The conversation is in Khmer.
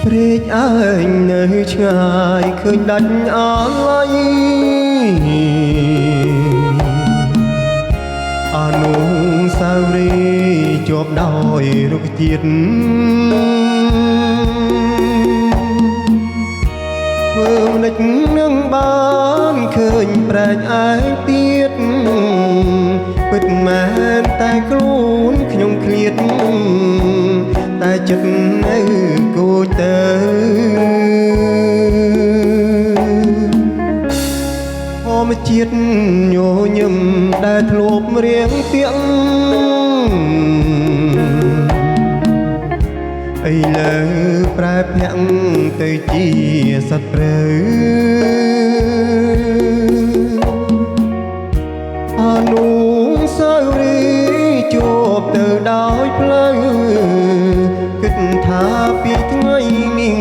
ព្រែកឯងនៅឆ្ងាយឃើញដាច់អឡ័យអនុស្សាវរីយ៍ជាប់ដោយរុក្ខជាតិធ្វើម្ដេចនឹងបានឃើញប្រែកឯងទៀតពិតមែនតែខ្លួនខ្ញុំឃ្លាតតែចិត្តនៅគួចទៅធម្មជាតិញញឹមដែលធ្លាប់រៀងទៀងឥឡូវប្រែភ្នាក់ទៅជាសត្រូវអនុស្សាវរីយ៍ជាប់ទៅដោយផ្លូវគិតថាពីថ្ងៃនាង